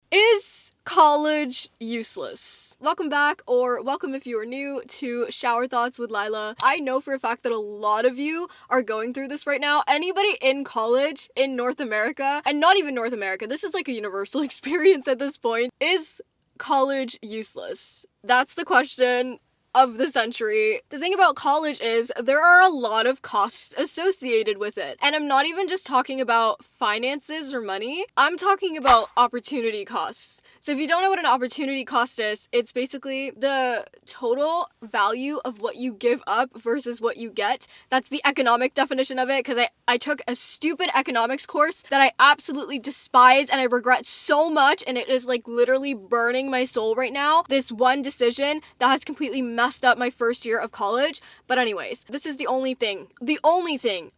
Is college useless? Welcome back, or welcome if you are new to Shower Thoughts with Lyla. I know for a fact that a lot of you are going through this right now. Anybody in college in North America, and not even North America, this is like a universal experience at this point. Is college useless? That's the question of the century. The thing about college is there are a lot of costs associated with it. And I'm not even just talking about finances or money. I'm talking about opportunity costs. So if you don't know what an opportunity cost is, it's basically the total value of what you give up versus what you get. That's the economic definition of it, because I took a stupid economics course that I absolutely despise and I regret so much, and it is like literally burning my soul right now. This one decision that has completely messed up my first year of college. But anyways, this is the only thing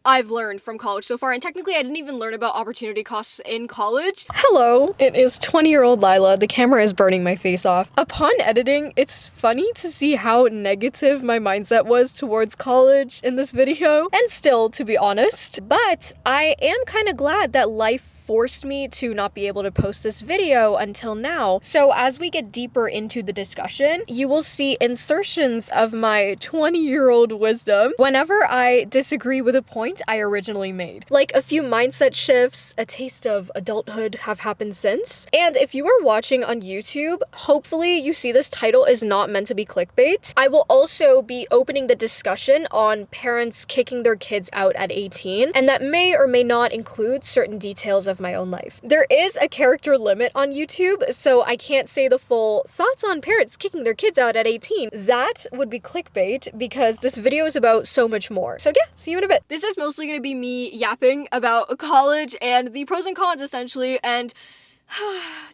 I've learned from college so far, and technically I didn't even learn about opportunity costs in college. Hello, it is 20-year-old Lyla. The camera is burning my face off. Upon editing, it's funny to see how negative my mindset was towards college in this video, and still, to be honest. But I am kind of glad that life forced me to not be able to post this video until now. So as we get deeper into the discussion, you will see insertions of my 20-year-old wisdom whenever I disagree with a point I originally made. Like a few mindset shifts, a taste of adulthood have happened since. And if you are watching on YouTube, hopefully you see this title is not meant to be clickbait. I will also be opening the discussion on parents kicking their kids out at 18, and that may or may not include certain details of my own life. There is a character limit on YouTube, so I can't say the full thoughts on parents kicking their kids out at 18. That would be clickbait because this video is about so much more. So yeah, see you in a bit. This is mostly going to be me yapping about college and the pros and cons essentially, and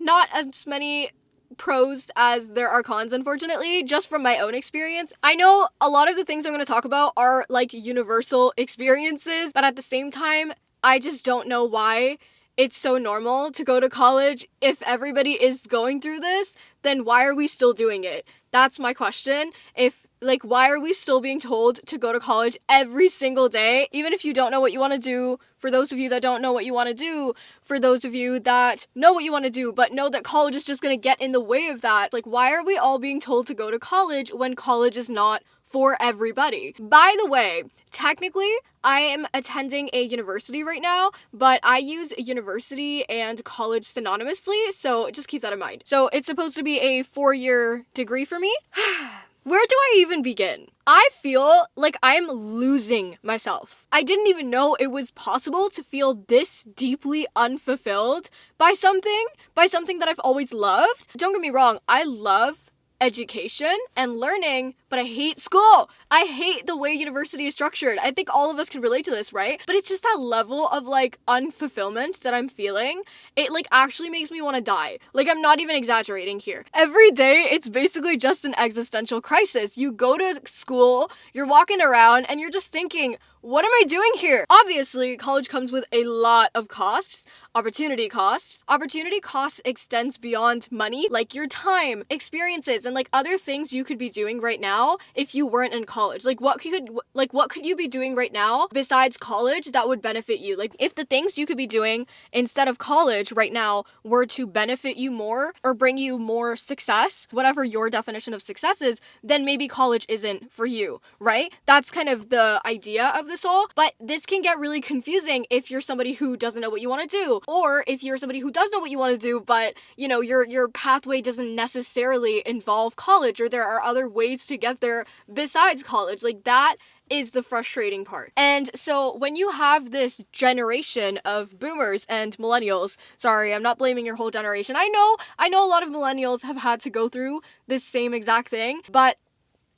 not as many pros as there are cons, unfortunately, just from my own experience. I know a lot of the things I'm going to talk about are like universal experiences, but at the same time, I just don't know why it's so normal to go to college. If everybody is going through this, then why are we still doing it? That's my question. Why are we still being told to go to college every single day? Even if you don't know what you want to do, for those of you that don't know what you want to do, for those of you that know what you want to do, but know that college is just going to get in the way of that. Like, why are we all being told to go to college when college is not for everybody? By the way, technically, I am attending a university right now, but I use university and college synonymously, so just keep that in mind. So it's supposed to be a 4-year degree for me. Where do I even begin? I feel like I'm losing myself. I didn't even know it was possible to feel this deeply unfulfilled by something that I've always loved. Don't get me wrong, I love education and learning, but I hate school. I hate the way university is structured. I think all of us can relate to this, right? But it's just that level of like unfulfillment that I'm feeling. It like actually makes me want to die. Like, I'm not even exaggerating here. Every day, it's basically just an existential crisis. You go to school, you're walking around, and you're just thinking, what am I doing here? Obviously, college comes with a lot of costs. Opportunity costs. Opportunity costs extends beyond money, like your time, experiences, and like other things you could be doing right now if you weren't in college. What could you be doing right now besides college that would benefit you? Like, if the things you could be doing instead of college right now were to benefit you more or bring you more success, whatever your definition of success is, then maybe college isn't for you, right? That's kind of the idea of this all. But this can get really confusing if you're somebody who doesn't know what you want to do, or if you're somebody who does know what you want to do, but you know, your pathway doesn't necessarily involve college, or there are other ways to get there besides college. Like, that is the frustrating part. And so when you have this generation of boomers and millennials, sorry, I'm not blaming your whole generation. I know a lot of millennials have had to go through this same exact thing, but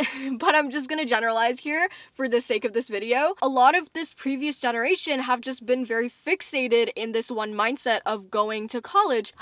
I'm just gonna generalize here for the sake of this video. A lot of this previous generation have just been very fixated in this one mindset of going to college.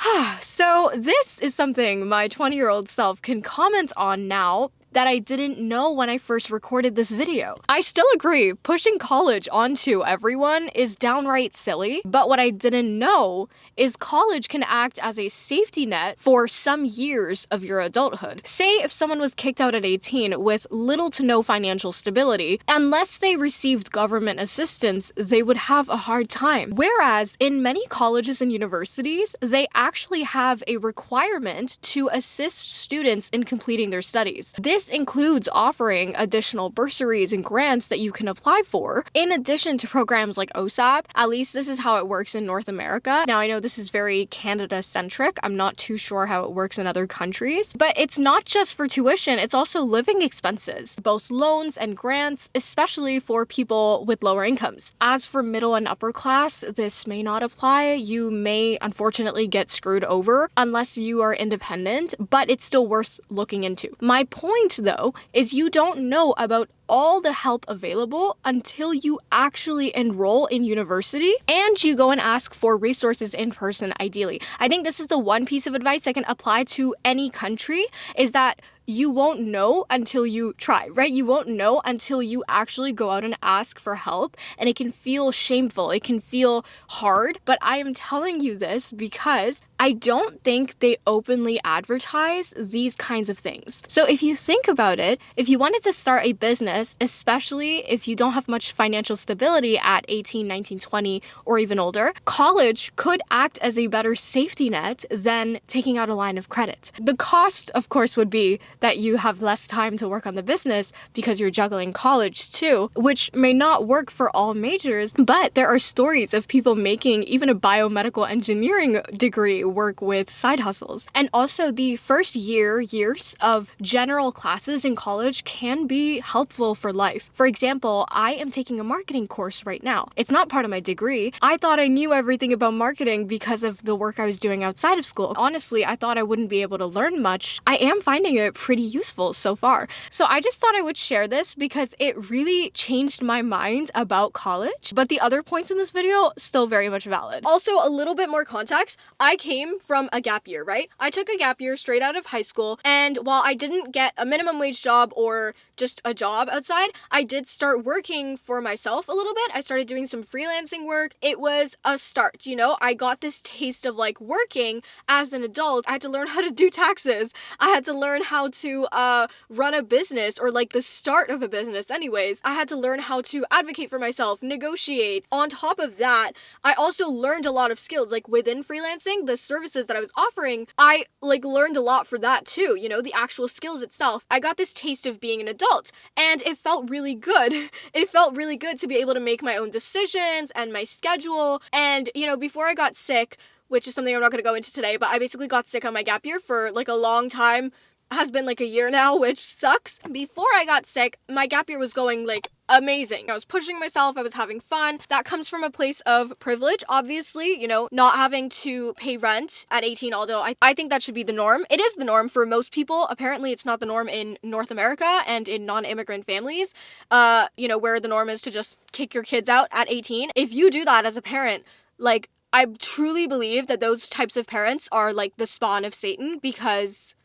So this is something my 20-year-old self can comment on now. that I didn't know when I first recorded this video. I still agree, pushing college onto everyone is downright silly, but what I didn't know is college can act as a safety net for some years of your adulthood. Say if someone was kicked out at 18 with little to no financial stability, unless they received government assistance, they would have a hard time. Whereas in many colleges and universities, they actually have a requirement to assist students in completing their studies. This includes offering additional bursaries and grants that you can apply for, in addition to programs like OSAP. At least this is how it works in North America. Now, I know this is very Canada-centric. I'm not too sure how it works in other countries, but it's not just for tuition, it's also living expenses, both loans and grants, especially for people with lower incomes. As for middle and upper class, this may not apply. You may unfortunately get screwed over unless you are independent, but it's still worth looking into. My point, though, is you don't know about all the help available until you actually enroll in university and you go and ask for resources in person, ideally. I think this is the one piece of advice I can apply to any country, is that you won't know until you try, right? You won't know until you actually go out and ask for help, and it can feel shameful, it can feel hard, but I am telling you this because I don't think they openly advertise these kinds of things. So if you think about it, if you wanted to start a business, especially if you don't have much financial stability at 18, 19, 20, or even older, college could act as a better safety net than taking out a line of credit. The cost, of course, would be that you have less time to work on the business because you're juggling college too, which may not work for all majors, but there are stories of people making even a biomedical engineering degree work with side hustles. And also the first years of general classes in college can be helpful for life. For example, I am taking a marketing course right now. It's not part of my degree. I thought I knew everything about marketing because of the work I was doing outside of school. Honestly, I thought I wouldn't be able to learn much. I am finding it pretty useful so far. So I just thought I would share this because it really changed my mind about college, but the other points in this video still very much valid. Also, a little bit more context. I came from a gap year, right? I took a gap year straight out of high school, and while I didn't get a minimum wage job or just a job outside, I did start working for myself a little bit. I started doing some freelancing work. It was a start, you know? I got this taste of like working as an adult. I had to learn how to do taxes. I had to learn how to run a business, or like the start of a business anyways. I had to learn how to advocate for myself, negotiate. On top of that, I also learned a lot of skills, like within freelancing, the services that I was offering, I like learned a lot for that too, you know, the actual skills itself. I got this taste of being an adult, and it felt really good. It felt really good to be able to make my own decisions and my schedule. And, you know, before I got sick, which is something I'm not going to go into today, but I basically got sick on my gap year for like a long time. Has been like a year now, which sucks. Before I got sick, my gap year was going like amazing. I was pushing myself, I was having fun. That comes from a place of privilege, obviously, you know, not having to pay rent at 18, although I think that should be the norm. It is the norm for most people. Apparently, it's not the norm in North America and in non-immigrant families, you know, where the norm is to just kick your kids out at 18. If you do that as a parent, like, I truly believe that those types of parents are like the spawn of Satan, because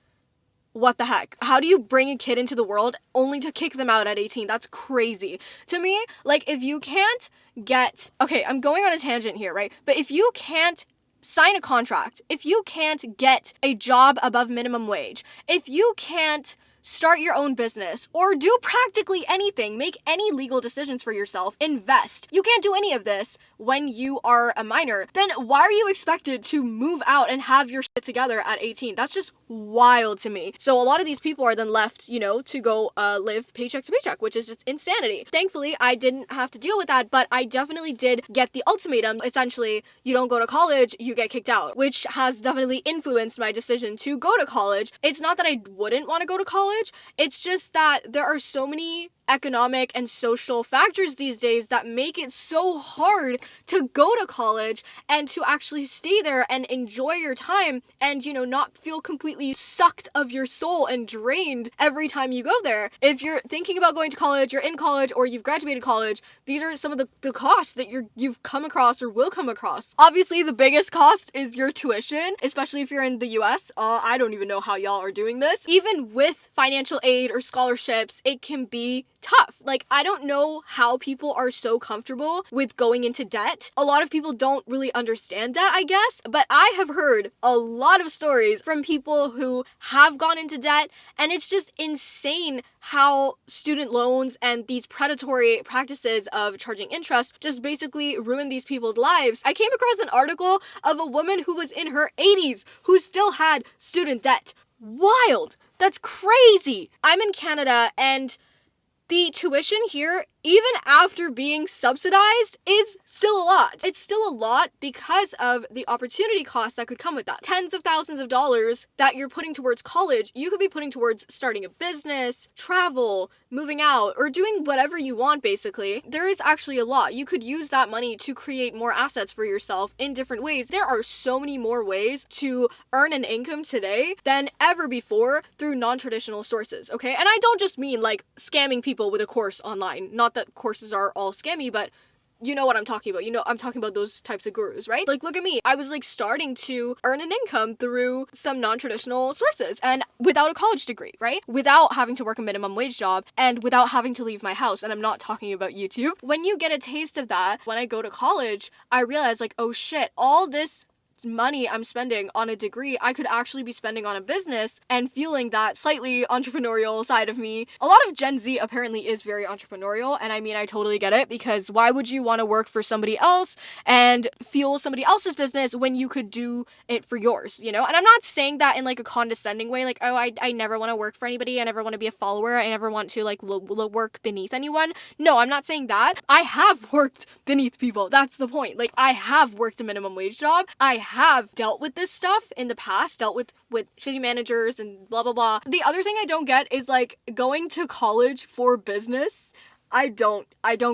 what the heck? How do you bring a kid into the world only to kick them out at 18? That's crazy. To me, like, if you can't get... Okay, I'm going on a tangent here, right? But if you can't sign a contract, if you can't get a job above minimum wage, if you can't start your own business, or do practically anything, make any legal decisions for yourself, invest. You can't do any of this when you are a minor. Then why are you expected to move out and have your shit together at 18? That's just wild to me. So a lot of these people are then left, you know, to go live paycheck to paycheck, which is just insanity. Thankfully, I didn't have to deal with that, but I definitely did get the ultimatum. Essentially, you don't go to college, you get kicked out, which has definitely influenced my decision to go to college. It's not that I wouldn't want to go to college, it's just that there are so many economic and social factors these days that make it so hard to go to college and to actually stay there and enjoy your time and, not feel completely sucked of your soul and drained every time you go there. If you're thinking about going to college, you're in college, or you've graduated college, these are some of the costs that you've come across or will come across. Obviously, the biggest cost is your tuition, especially if you're in the US. I don't even know how y'all are doing this. Even with financial aid or scholarships, it can be tough. Like, I don't know how people are so comfortable with going into debt. A lot of people don't really understand that, I guess, but I have heard a lot of stories from people who have gone into debt, and it's just insane how student loans and these predatory practices of charging interest just basically ruin these people's lives. I came across an article of a woman who was in her 80s who still had student debt. Wild! That's crazy! I'm in Canada, and the tuition here, even after being subsidized, is still a lot. It's still a lot because of the opportunity costs that could come with that. Tens of thousands of dollars that you're putting towards college, you could be putting towards starting a business, travel, moving out, or doing whatever you want, basically. There is actually a lot. You could use that money to create more assets for yourself in different ways. There are so many more ways to earn an income today than ever before through non-traditional sources, okay? And I don't just mean like scamming people with a course online. Not that courses are all scammy, but you know what I'm talking about. I'm talking about those types of gurus, right? Like, look at me. I was like starting to earn an income through some non-traditional sources and without a college degree, right? Without having to work a minimum wage job and without having to leave my house. And I'm not talking about YouTube. When you get a taste of that, when I go to college, I realize like, oh shit, all this money I'm spending on a degree, I could actually be spending on a business and feeling that slightly entrepreneurial side of me. A lot of Gen Z apparently is very entrepreneurial, and I mean, I totally get it, because why would you want to work for somebody else and fuel somebody else's business when you could do it for yours, And I'm not saying that in like a condescending way, like, oh, I never want to work for anybody, I never want to be a follower, I never want to like work beneath anyone. No, I'm not saying that. I have worked beneath people. That's the point. Like, I have worked a minimum wage job. I have dealt with this stuff in the past, dealt with shitty managers and blah, blah, blah. The other thing I don't get is like going to college for business. I don't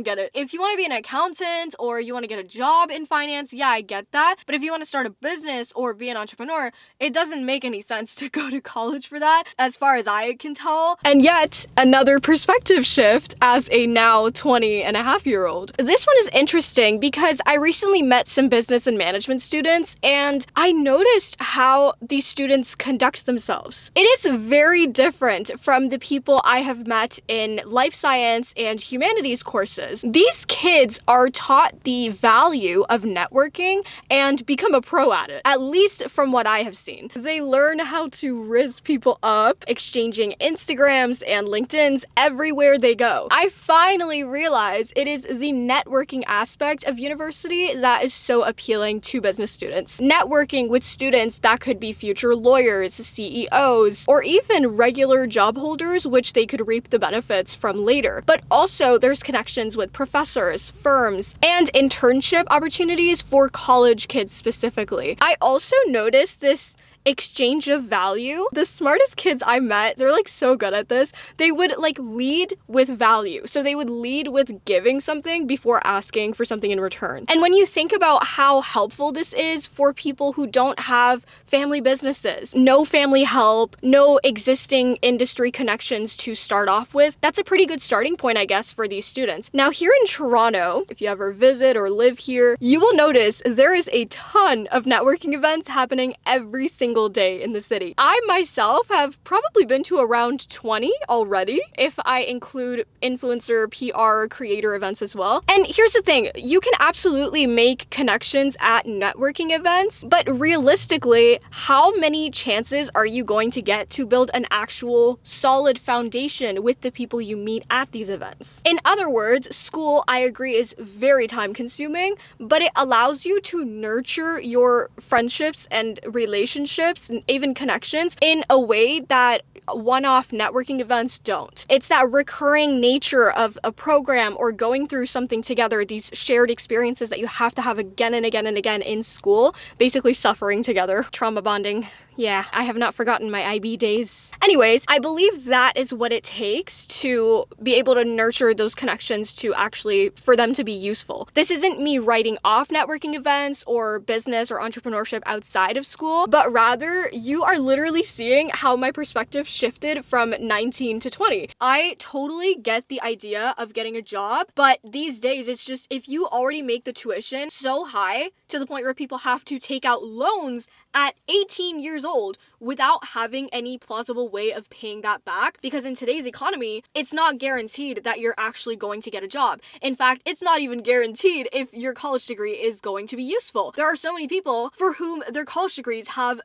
get it. If you want to be an accountant or you want to get a job in finance, yeah, I get that. But if you want to start a business or be an entrepreneur, it doesn't make any sense to go to college for that, as far as I can tell. And yet, another perspective shift as a now 20-and-a-half-year-old. This one is interesting because I recently met some business and management students, and I noticed how these students conduct themselves. It is very different from the people I have met in life science and humanities courses. These kids are taught the value of networking and become a pro at least from what I have seen. They learn how to rizz people up, exchanging Instagrams and LinkedIns everywhere they go. I finally realize it is the networking aspect of university that is so appealing to business students. Networking with students that could be future lawyers, CEOs, or even regular job holders, which they could reap the benefits from later. But also, there's connections with professors, firms, and internship opportunities for college kids specifically. I also noticed this exchange of value. The smartest kids I met, they're like so good at this. They would like lead with value. So they would lead with giving something before asking for something in return. And when you think about how helpful this is for people who don't have family businesses, no family help, no existing industry connections to start off with, that's a pretty good starting point, I guess, for these students. Now, here in Toronto, if you ever visit or live here, you will notice there is a ton of networking events happening every single day in the city. I myself have probably been to around 20 already, if I include influencer, PR, creator events as well. And here's the thing, you can absolutely make connections at networking events, but realistically, how many chances are you going to get to build an actual solid foundation with the people you meet at these events? In other words, school, I agree, is very time consuming, but it allows you to nurture your friendships and relationships relationships and even connections in a way that one-off networking events don't. It's that recurring nature of a program or going through something together, these shared experiences that you have to have again and again and again in school, basically suffering together, trauma bonding. Yeah, I have not forgotten my IB days. Anyways, I believe that is what it takes to be able to nurture those connections to actually, for them to be useful. This isn't me writing off networking events or business or entrepreneurship outside of school, but rather you are literally seeing how my perspective shifted from 19 to 20. I totally get the idea of getting a job, but these days it's just, if you already make the tuition so high to the point where people have to take out loans at 18 years old without having any plausible way of paying that back, because in today's economy, it's not guaranteed that you're actually going to get a job. In fact, it's not even guaranteed if your college degree is going to be useful. There are so many people for whom their college degrees have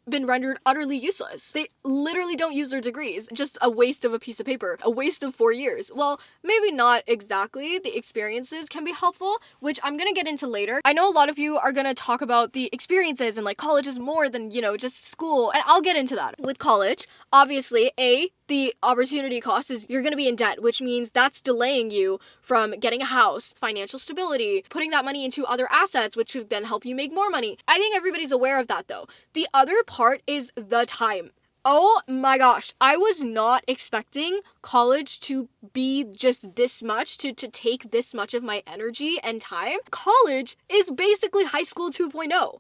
been rendered utterly useless. They literally don't use their degrees. Just a waste of a piece of paper. A waste of 4 years. Well, maybe not exactly. The experiences can be helpful, which I'm gonna get into later. I know a lot of you are gonna talk about the experiences and college is more than, just school. And I'll get into that. With college, obviously, the opportunity cost is you're going to be in debt, which means that's delaying you from getting a house, financial stability, putting that money into other assets, which should then help you make more money. I think everybody's aware of that though. The other part is the time. Oh my gosh, I was not expecting college to be just this much, to take this much of my energy and time. College is basically high school 2.0.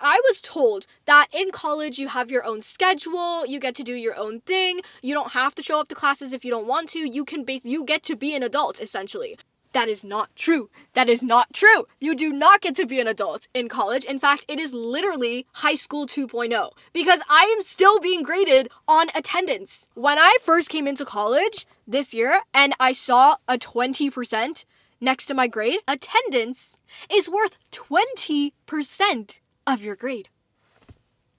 I was told that in college you have your own schedule, you get to do your own thing, you don't have to show up to classes if you don't want to, you get to be an adult, essentially. That is not true. That is not true. You do not get to be an adult in college. In fact, it is literally high school 2.0 because I am still being graded on attendance. When I first came into college this year and I saw a 20% next to my grade, attendance is worth 20% of your grade.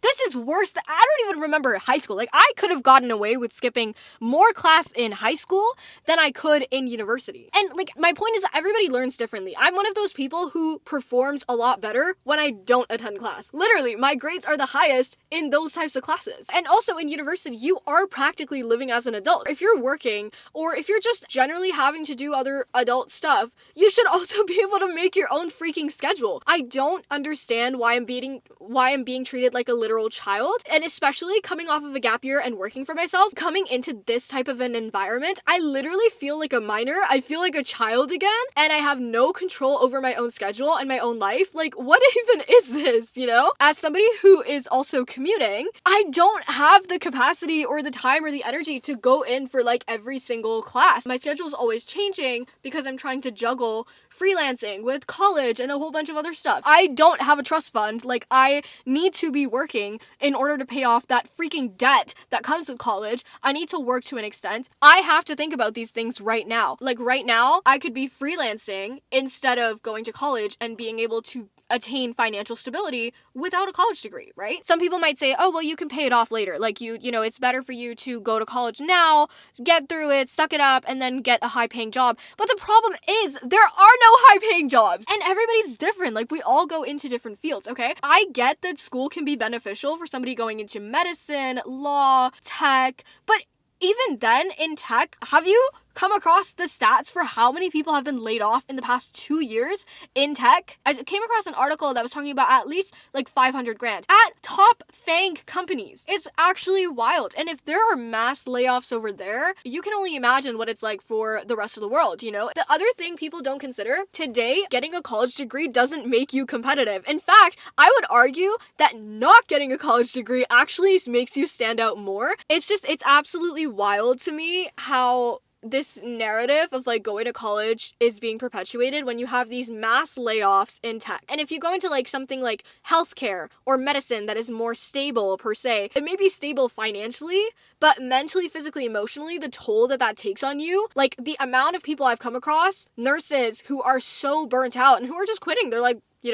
This is worse than, I don't even remember high school. I could have gotten away with skipping more class in high school than I could in university. And my point is that everybody learns differently. I'm one of those people who performs a lot better when I don't attend class. Literally, my grades are the highest in those types of classes. And also in university, you are practically living as an adult. If you're working or if you're just generally having to do other adult stuff, you should also be able to make your own freaking schedule. I don't understand why I'm being treated like a literal child, and especially coming off of a gap year and working for myself, coming into this type of an environment, I literally feel like a minor. I feel like a child again, and I have no control over my own schedule and my own life. What even is this, As somebody who is also commuting, I don't have the capacity or the time or the energy to go in for every single class. My schedule is always changing because I'm trying to juggle freelancing with college and a whole bunch of other stuff. I don't have a trust fund. I need to be working in order to pay off that freaking debt that comes with college. I need to work to an extent. I have to think about these things right now. Right now, I could be freelancing instead of going to college and being able to attain financial stability without a college degree, right? Some people might say, oh, well, you can pay it off later. It's better for you to go to college now, get through it, suck it up, and then get a high-paying job. But the problem is there are no high-paying jobs, and everybody's different. We all go into different fields, okay? I get that school can be beneficial for somebody going into medicine, law, tech, but even then in tech, have you come across the stats for how many people have been laid off in the past 2 years in tech? I came across an article that was talking about at least 500 grand at top FANG companies. It's actually wild. And if there are mass layoffs over there, you can only imagine what it's like for the rest of the world, The other thing people don't consider, today, getting a college degree doesn't make you competitive. In fact, I would argue that not getting a college degree actually makes you stand out more. It's absolutely wild to me how this narrative of going to college is being perpetuated when you have these mass layoffs in tech. And if you go into something like healthcare or medicine that is more stable per se, it may be stable financially, but mentally, physically, emotionally, the toll that takes on you, the amount of people I've come across, nurses who are so burnt out and who are just quitting. They're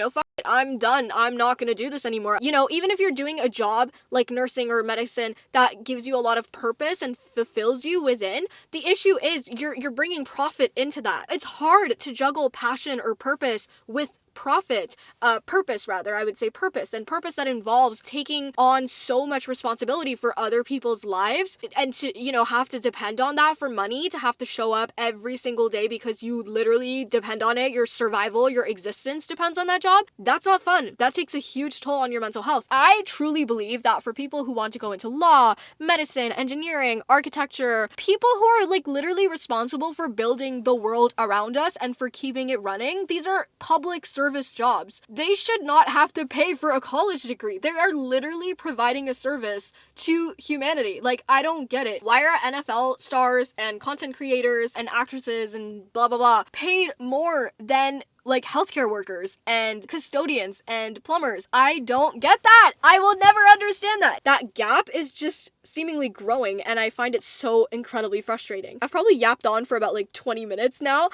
fuck it, I'm done. I'm not gonna do this anymore. Even if you're doing a job like nursing or medicine that gives you a lot of purpose and fulfills you within, the issue is you're bringing profit into that. It's hard to juggle passion or purpose with profit, purpose rather, I would say purpose, and purpose that involves taking on so much responsibility for other people's lives and to, have to depend on that for money, to have to show up every single day because you literally depend on it, your survival, your existence depends on that job. That's not fun. That takes a huge toll on your mental health. I truly believe that for people who want to go into law, medicine, engineering, architecture, people who are like literally responsible for building the world around us and for keeping it running, these are public service jobs. They should not have to pay for a college degree. They are literally providing a service to humanity. Like, I don't get it. Why are NFL stars and content creators and actresses and blah blah blah paid more than like healthcare workers and custodians and plumbers? I don't get that. I will never understand that. That gap is just seemingly growing, and I find it so incredibly frustrating. I've probably yapped on for about like 20 minutes now.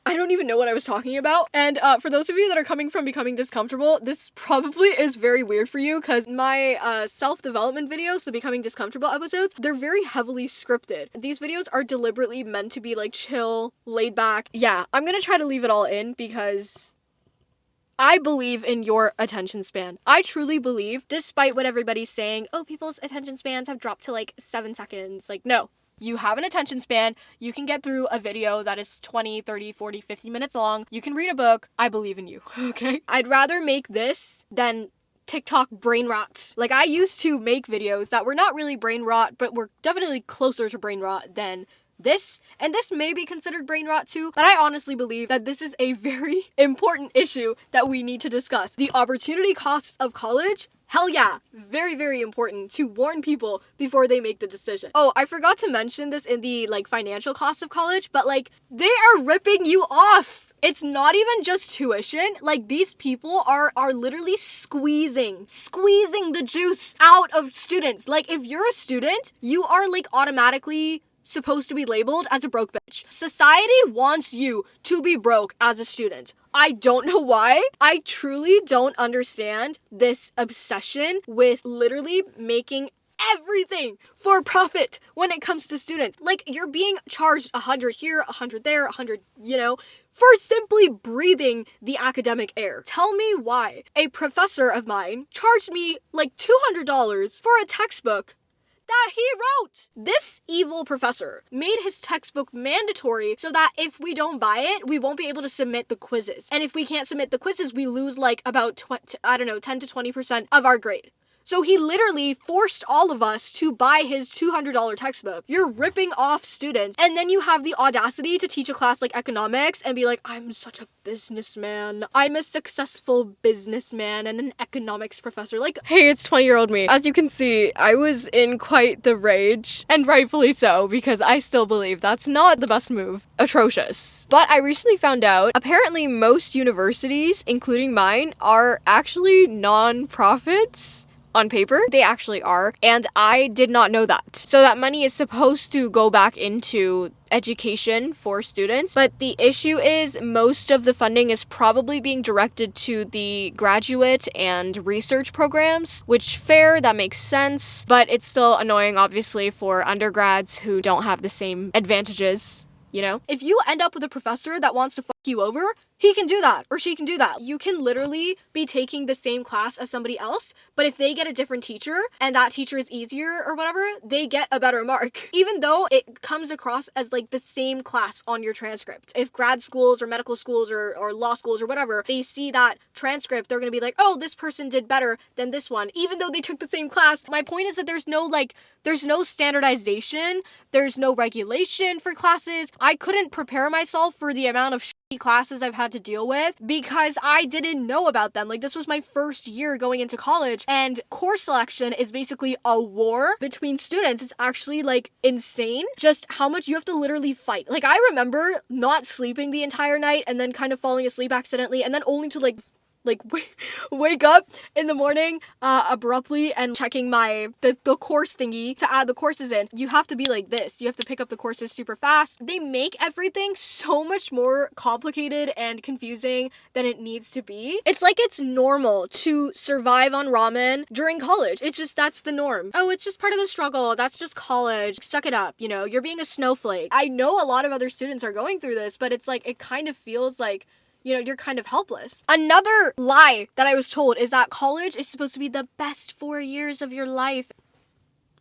I don't even know what I was talking about. And for those of you that are coming from Becoming Discomfortable, this probably is very weird for you because my self-development videos, the Becoming Discomfortable episodes, they're very heavily scripted. These videos are deliberately meant to be like chill, laid back. Yeah, I'm gonna try to leave it all in because I believe in your attention span. I truly believe, despite what everybody's saying, oh, people's attention spans have dropped to like 7 seconds. Like, no. You have an attention span. You can get through a video that is 20, 30, 40, 50 minutes long. You can read a book. I believe in you, okay? I'd rather make this than TikTok brain rot. Like, I used to make videos that were not really brain rot, but were definitely closer to brain rot than this, and this may be considered brain rot too, but I honestly believe that this is a very important issue that we need to discuss. The opportunity costs of college. Hell yeah, very, very important to warn people before they make the decision. Oh, I forgot to mention this in the like financial cost of college, but like they are ripping you off. It's not even just tuition. Like, these people are literally squeezing the juice out of students. Like, if you're a student, you are like automatically supposed to be labeled as a broke bitch. Society wants you to be broke as a student. I don't know why. I truly don't understand this obsession with literally making everything for profit when it comes to students. Like, you're being charged 100 here, 100 there, 100, for simply breathing the academic air. Tell me why. A professor of mine charged me like $200 for a textbook that he wrote. This evil professor made his textbook mandatory so that if we don't buy it, we won't be able to submit the quizzes. And if we can't submit the quizzes, we lose like about 10 to 20% of our grade. So he literally forced all of us to buy his $200 textbook. You're ripping off students, and then you have the audacity to teach a class like economics and be like, I'm such a businessman. I'm a successful businessman and an economics professor. Like, hey, it's 20-year-old me. As you can see, I was in quite the rage, and rightfully so, because I still believe that's not the best move. Atrocious. But I recently found out, apparently most universities, including mine, are actually non-profits. On paper, they actually are, and I did not know that. So that money is supposed to go back into education for students, but the issue is most of the funding is probably being directed to the graduate and research programs, which fair, that makes sense, but it's still annoying obviously for undergrads who don't have the same advantages. If you end up with a professor that wants to fuck you over, he can do that, or she can do that. You can literally be taking the same class as somebody else, but if they get a different teacher, and that teacher is easier or whatever, they get a better mark. Even though it comes across as like the same class on your transcript. If grad schools or medical schools or law schools or whatever, they see that transcript, they're gonna be like, oh, this person did better than this one, even though they took the same class. My point is that there's no standardization, there's no regulation for classes. I couldn't prepare myself for the amount of classes I've had to deal with because I didn't know about them. Like, this was my first year going into college, and course selection is basically a war between students. It's actually like insane just how much you have to literally fight. Like, I remember not sleeping the entire night and then kind of falling asleep accidentally, and then only to wake up in the morning abruptly and checking the course thingy to add the courses in. You have to be like this. You have to pick up the courses super fast. They make everything so much more complicated and confusing than it needs to be. It's like it's normal to survive on ramen during college. It's just, that's the norm. Oh, it's just part of the struggle. That's just college. Suck it up. You're being a snowflake. I know a lot of other students are going through this, but it's like, it kind of feels like you're kind of helpless. Another lie that I was told is that college is supposed to be the best 4 years of your life.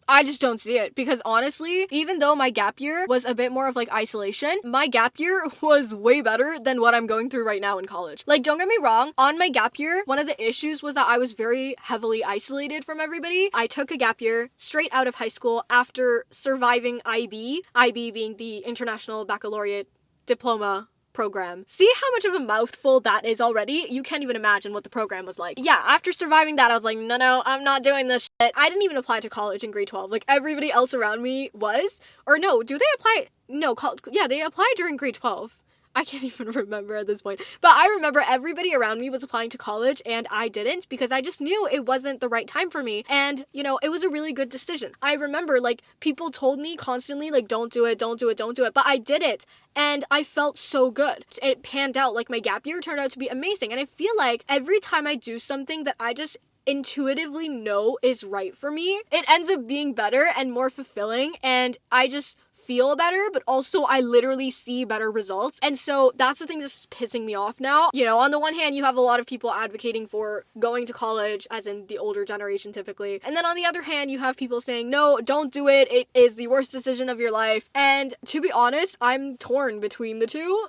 I just don't see it, because honestly, even though my gap year was a bit more of like isolation, my gap year was way better than what I'm going through right now in college. Like, don't get me wrong, on my gap year, one of the issues was that I was very heavily isolated from everybody. I took a gap year straight out of high school after surviving IB being the International Baccalaureate Diploma program. See how much of a mouthful that is already? You can't even imagine what the program was like. Yeah, after surviving that, I was like, no, I'm not doing this shit. I didn't even apply to college in grade 12. Like, everybody else around me was. Or no, do they apply? No, yeah, they applied during grade 12. I can't even remember at this point. But I remember everybody around me was applying to college and I didn't, because I just knew it wasn't the right time for me. And, it was a really good decision. I remember, like, people told me constantly, like, don't do it. But I did it. And I felt so good. It panned out. Like, my gap year turned out to be amazing. And I feel like every time I do something that I just intuitively know is right for me, it ends up being better and more fulfilling, and I just feel better, but also I literally see better results. And so that's the thing that's pissing me off now. On the one hand, you have a lot of people advocating for going to college, as in the older generation typically. And then on the other hand, you have people saying, no, don't do it. It is the worst decision of your life. And to be honest, I'm torn between the two.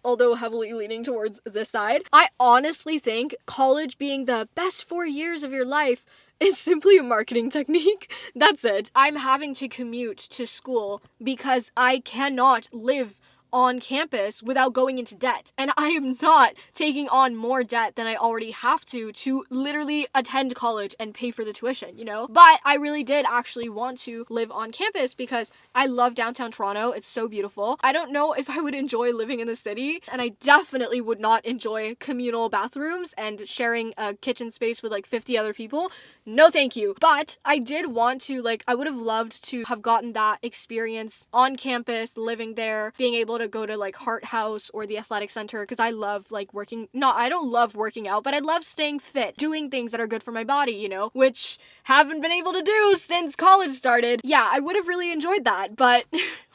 Although heavily leaning towards this side. I honestly think college being the best 4 years of your life is simply a marketing technique. That's it. I'm having to commute to school because I cannot live on campus without going into debt. And I am not taking on more debt than I already have to literally attend college and pay for the tuition, But I really did actually want to live on campus because I love downtown Toronto. It's so beautiful. I don't know if I would enjoy living in the city, and I definitely would not enjoy communal bathrooms and sharing a kitchen space with like 50 other people. No, thank you. But I did want to, I would have loved to have gotten that experience on campus, living there, being able to go to like Hart House or the athletic center, because I love I don't love working out, but I love staying fit, doing things that are good for my body, which haven't been able to do since college started. Yeah, I would have really enjoyed that, but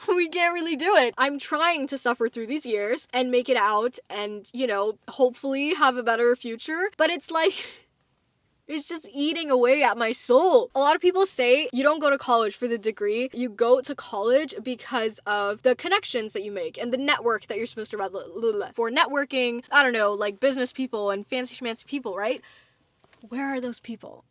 we can't really do it. I'm trying to suffer through these years and make it out and, hopefully have a better future, but it's like, it's just eating away at my soul. A lot of people say you don't go to college for the degree. You go to college because of the connections that you make and the network that you're supposed to for networking. I don't know, like business people and fancy schmancy people, right? Where are those people?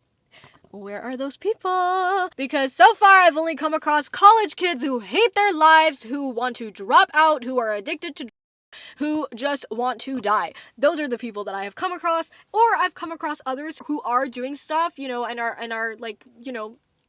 Where are those people? Because so far I've only come across college kids who hate their lives, who want to drop out, who are addicted to who just want to die. Those are the people that I have come across, or I've come across others who are doing stuff, and are like,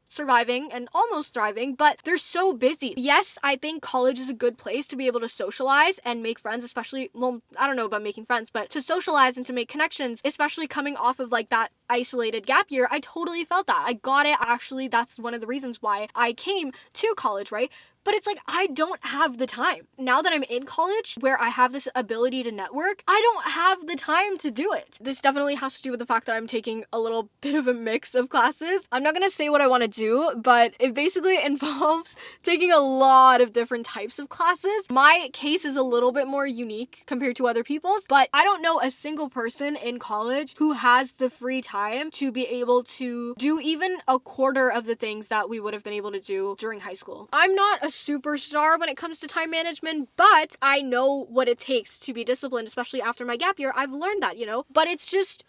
surviving and almost thriving, but they're so busy. Yes, I think college is a good place to be able to socialize and make friends, especially, well, I don't know about making friends, but to socialize and to make connections, especially coming off of like that isolated gap year. I totally felt that. I got it. Actually, that's one of the reasons why I came to college, right? But it's like, I don't have the time. Now that I'm in college, where I have this ability to network, I don't have the time to do it. This definitely has to do with the fact that I'm taking a little bit of a mix of classes. I'm not gonna say what I want to do, but it basically involves taking a lot of different types of classes. My case is a little bit more unique compared to other people's, but I don't know a single person in college who has the free time to be able to do even a quarter of the things that we would have been able to do during high school. I'm not a superstar when it comes to time management, but I know what it takes to be disciplined, especially after my gap year. I've learned that, but it's just,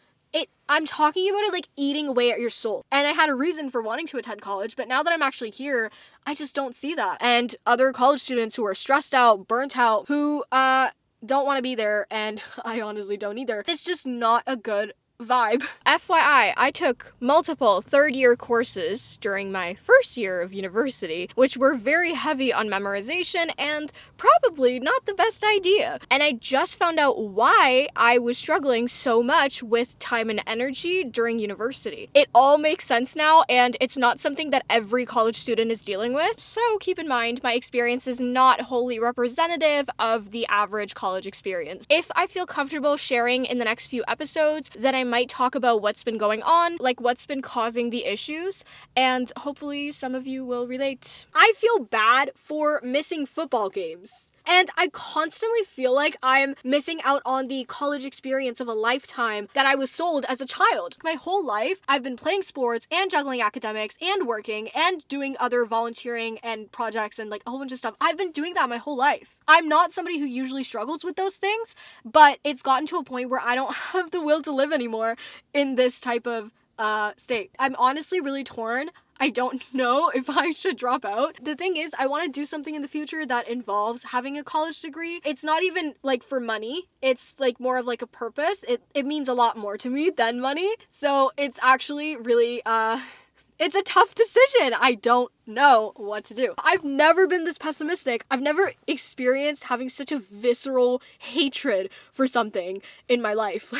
I'm talking about it like eating away at your soul. And I had a reason for wanting to attend college, but now that I'm actually here, I just don't see that. And other college students who are stressed out, burnt out, who don't want to be there, and I honestly don't either. It's just not a good vibe. FYI, I took multiple third-year courses during my first year of university, which were very heavy on memorization and probably not the best idea. And I just found out why I was struggling so much with time and energy during university. It all makes sense now, and it's not something that every college student is dealing with. So keep in mind, my experience is not wholly representative of the average college experience. If I feel comfortable sharing in the next few episodes, then I might talk about what's been going on, like what's been causing the issues, and hopefully some of you will relate. I feel bad for missing football games. And I constantly feel like I'm missing out on the college experience of a lifetime that I was sold as a child. My whole life, I've been playing sports and juggling academics and working and doing other volunteering and projects and like a whole bunch of stuff. I've been doing that my whole life. I'm not somebody who usually struggles with those things, but it's gotten to a point where I don't have the will to live anymore in this type of state. I'm honestly really torn. I don't know if I should drop out. The thing is, I want to do something in the future that involves having a college degree. It's not even like for money. It's like more of like a purpose. It means a lot more to me than money. So it's actually really, it's a tough decision. I don't know what to do. I've never been this pessimistic. I've never experienced having such a visceral hatred for something in my life.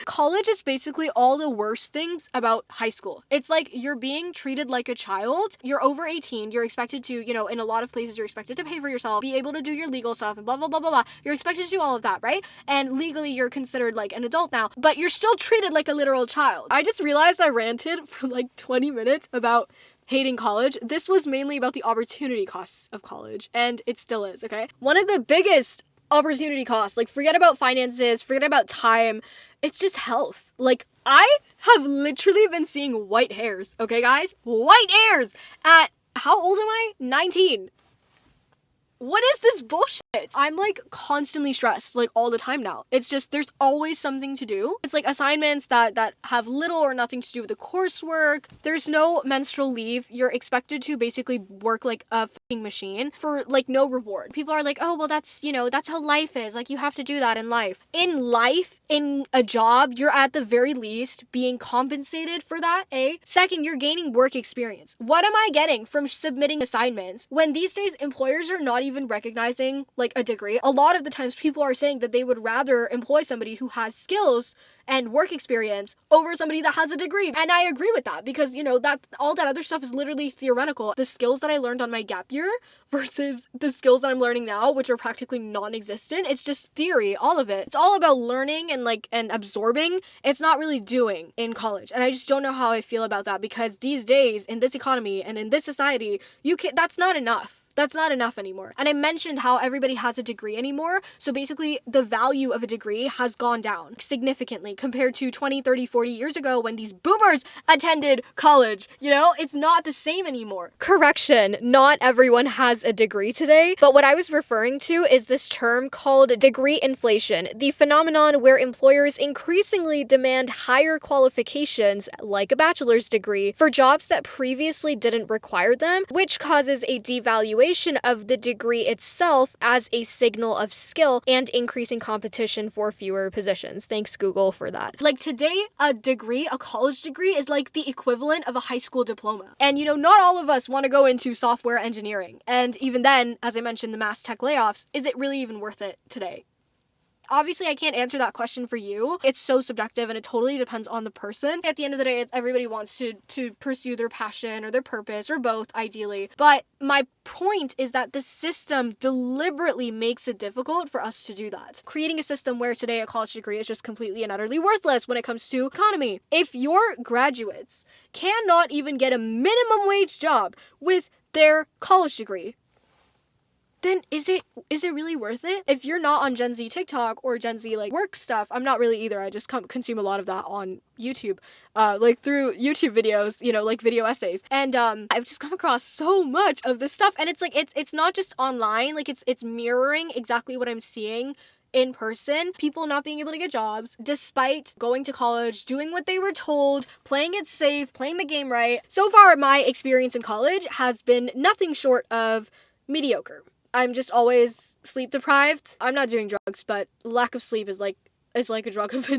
College is basically all the worst things about high school. It's like you're being treated like a child. You're over 18. You're expected to, you know, in a lot of places, you're expected to pay for yourself, be able to do your legal stuff and blah, blah, blah, blah, blah. You're expected to do all of that, right? And legally, you're considered like an adult now, but you're still treated like a literal child. I just realized I ranted for like 20 minutes about hating college. This was mainly about the opportunity costs of college, and it still is, okay? One of the biggest opportunity costs, like forget about finances, forget about time, it's just health. Like I have literally been seeing white hairs, okay guys? White hairs at, how old am I? 19. What is this bullshit? I'm like constantly stressed like all the time now. It's just there's always something to do. It's like assignments that have little or nothing to do with the coursework. There's no menstrual leave. You're expected to basically work like a fucking machine for like no reward. People are like, oh well that's, you know, that's how life is. Like you have to do that in life. In life, in a job, you're at the very least being compensated for that, A. Second, you're gaining work experience. What am I getting from submitting assignments when these days employers are not even recognizing like a degree? A lot of the times people are saying that they would rather employ somebody who has skills and work experience over somebody that has a degree. And I agree with that because, you know, that all that other stuff is literally theoretical. The skills that I learned on my gap year versus the skills that I'm learning now, which are practically non-existent, it's just theory, all of it. It's all about learning and absorbing. It's not really doing in college. And I just don't know how I feel about that because these days in this economy and in this society, that's not enough. That's not enough anymore. And I mentioned how everybody has a degree anymore. So basically the value of a degree has gone down significantly compared to 20, 30, 40 years ago when these boomers attended college. You know, it's not the same anymore. Correction, not everyone has a degree today. But what I was referring to is this term called degree inflation, the phenomenon where employers increasingly demand higher qualifications like a bachelor's degree for jobs that previously didn't require them, which causes a devaluation of the degree itself as a signal of skill and increasing competition for fewer positions. Thanks, Google, for that. Like today, a college degree is like the equivalent of a high school diploma. And you know, not all of us want to go into software engineering. And even then, as I mentioned, the mass tech layoffs, is it really even worth it today? Obviously, I can't answer that question for you. It's so subjective and it totally depends on the person. At the end of the day, everybody wants to pursue their passion or their purpose or both, ideally. But my point is that the system deliberately makes it difficult for us to do that. Creating a system where today a college degree is just completely and utterly worthless when it comes to economy. If your graduates cannot even get a minimum wage job with their college degree, then is it really worth it? If you're not on Gen Z TikTok or Gen Z like work stuff, I'm not really either. I just consume a lot of that on YouTube, like through YouTube videos, you know, like video essays. And I've just come across so much of this stuff, and it's like it's not just online, like it's mirroring exactly what I'm seeing in person. People not being able to get jobs despite going to college, doing what they were told, playing it safe, playing the game right. So far, my experience in college has been nothing short of mediocre. I'm just always sleep deprived. I'm not doing drugs, but lack of sleep is like a drug of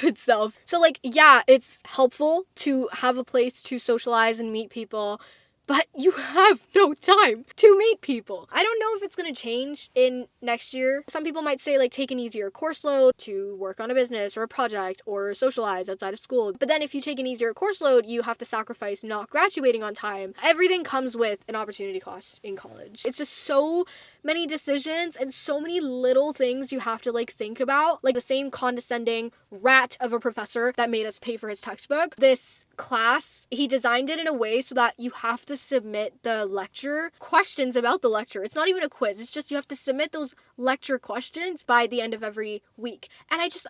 itself. So like, yeah, it's helpful to have a place to socialize and meet people, but you have no time to meet people. I don't know if it's going to change in next year. Some people might say like take an easier course load to work on a business or a project or socialize outside of school. But then if you take an easier course load, you have to sacrifice not graduating on time. Everything comes with an opportunity cost in college. It's just so many decisions and so many little things you have to like think about. Like the same condescending rat of a professor that made us pay for his textbook. This class, he designed it in a way so that you have to submit the lecture questions about the lecture. It's not even a quiz. It's just you have to submit those lecture questions by the end of every week. And I just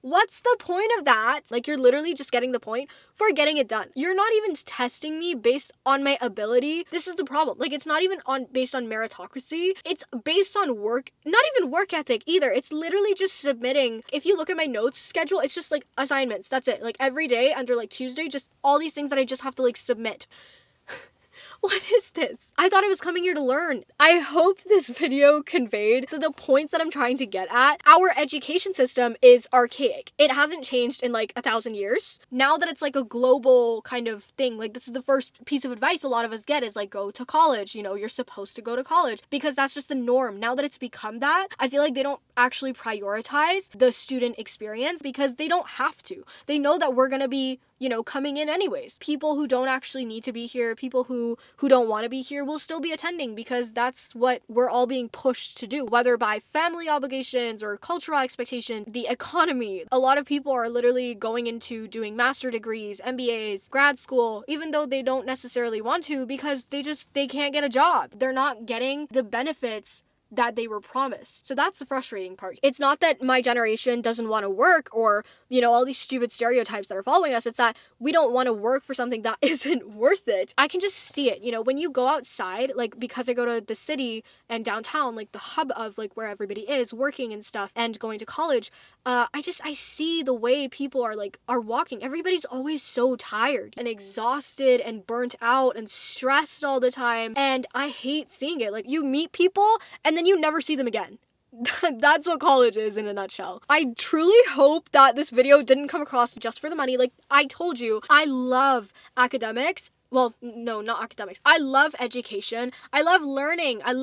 what's the point of that? Like, you're literally just getting the point for getting it done. You're not even testing me based on my ability. This is the problem. Like, it's not even based on meritocracy. It's based on work, not even work ethic either. It's literally just submitting. If you look at my notes schedule, it's just like assignments. That's it. Like, every day under like Tuesday, just all these things that I just have to like submit. What is this? I thought I was coming here to learn. I hope this video conveyed the points that I'm trying to get at. Our education system is archaic. It hasn't changed in like 1,000 years. Now that it's like a global kind of thing, like this is the first piece of advice a lot of us get is like, go to college. You know, you're supposed to go to college because that's just the norm. Now that it's become that, I feel like they don't actually prioritize the student experience because they don't have to. They know that we're gonna be, you know, coming in anyways. People who don't actually need to be here, people who don't want to be here will still be attending because that's what we're all being pushed to do, whether by family obligations or cultural expectation, the economy. A lot of people are literally going into doing master degrees, MBAs, grad school, even though they don't necessarily want to because they can't get a job. They're not getting the benefits that they were promised. So that's the frustrating part. It's not that my generation doesn't want to work or, you know, all these stupid stereotypes that are following us. It's that we don't want to work for something that isn't worth it. I can just see it, you know, when you go outside, like because I go to the city and downtown, like the hub of like where everybody is working and stuff and going to college, I see the way people are walking. Everybody's always so tired and exhausted and burnt out and stressed all the time. And I hate seeing it. Like, you meet people and then you never see them again. That's what college is in a nutshell. I truly hope that this video didn't come across just for the money. Like I told you, I love academics. Well, no, not academics. I love education. I love learning. I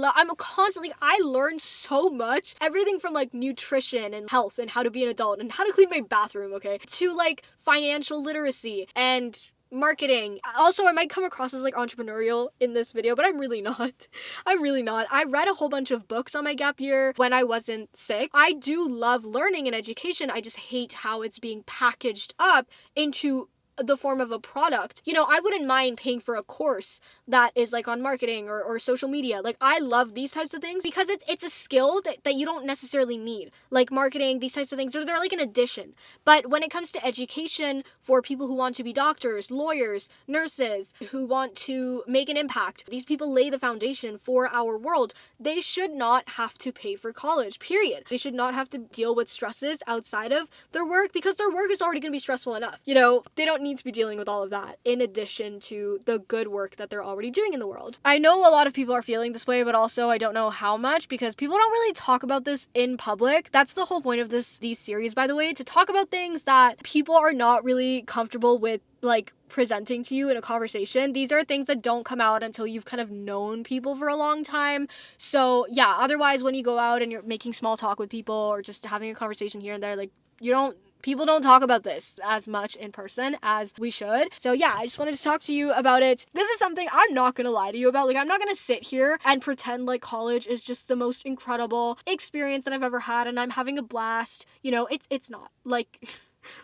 learn so much. Everything from like nutrition and health and how to be an adult and how to clean my bathroom, okay? To like financial literacy and marketing. Also, I might come across as like entrepreneurial in this video, but I'm really not. I'm really not. I read a whole bunch of books on my gap year when I wasn't sick. I do love learning and education. I just hate how it's being packaged up into the form of a product. You know, I wouldn't mind paying for a course that is like on marketing or social media. Like, I love these types of things because it's a skill that you don't necessarily need. Like marketing, these types of things, they're like an addition. But when it comes to education for people who want to be doctors, lawyers, nurses, who want to make an impact, these people lay the foundation for our world. They should not have to pay for college, period. They should not have to deal with stresses outside of their work because their work is already going to be stressful enough. You know, they don't need to be dealing with all of that in addition to the good work that they're already doing in the world. I know a lot of people are feeling this way, but also I don't know how much because people don't really talk about this in public. That's the whole point of these series, by the way, to talk about things that people are not really comfortable with like presenting to you in a conversation. These are things that don't come out until you've kind of known people for a long time. So yeah, otherwise when you go out and you're making small talk with people or just having a conversation here and there, like people don't talk about this as much in person as we should. So yeah, I just wanted to talk to you about it. This is something I'm not gonna lie to you about. Like, I'm not gonna sit here and pretend like college is just the most incredible experience that I've ever had and I'm having a blast. You know, it's not. Like,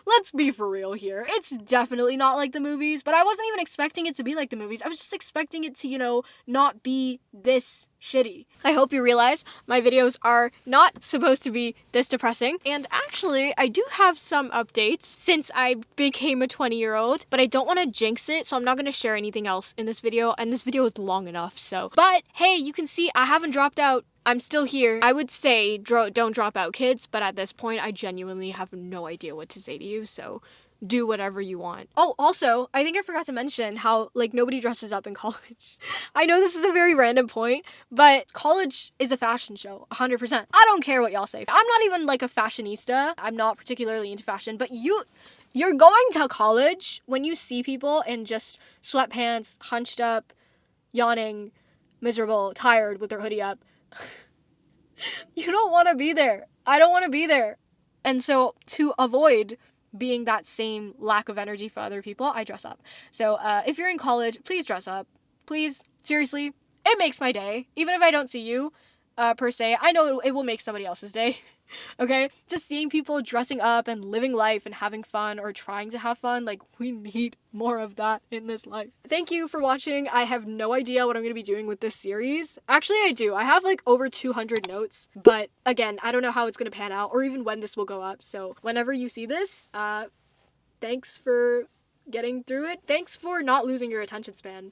let's be for real here. It's definitely not like the movies, but I wasn't even expecting it to be like the movies. I was just expecting it to, you know, not be this shitty. I hope you realize my videos are not supposed to be this depressing. And actually, I do have some updates since I became a 20-year-old, but I don't want to jinx it, so I'm not going to share anything else in this video, and this video is long enough, so. But hey, you can see I haven't dropped out. I'm still here. I would say don't drop out, kids, but at this point, I genuinely have no idea what to say to you, so do whatever you want. Oh, also, I think I forgot to mention how, like, nobody dresses up in college. I know this is a very random point, but college is a fashion show, 100%. I don't care what y'all say. I'm not even, like, a fashionista. I'm not particularly into fashion, but you're going to college when you see people in just sweatpants, hunched up, yawning, miserable, tired with their hoodie up. You don't want to be there. I don't want to be there. And so to avoid being that same lack of energy for other people, I dress up. So if you're in college, please dress up. Please, seriously, it makes my day. Even if I don't see you per se, I know it will make somebody else's day. Okay? Just seeing people dressing up and living life and having fun or trying to have fun, like, we need more of that in this life. Thank you for watching. I have no idea what I'm gonna be doing with this series. Actually, I do. I have like over 200 notes, but again, I don't know how it's gonna pan out or even when this will go up. So whenever you see this, thanks for getting through it. Thanks for not losing your attention span.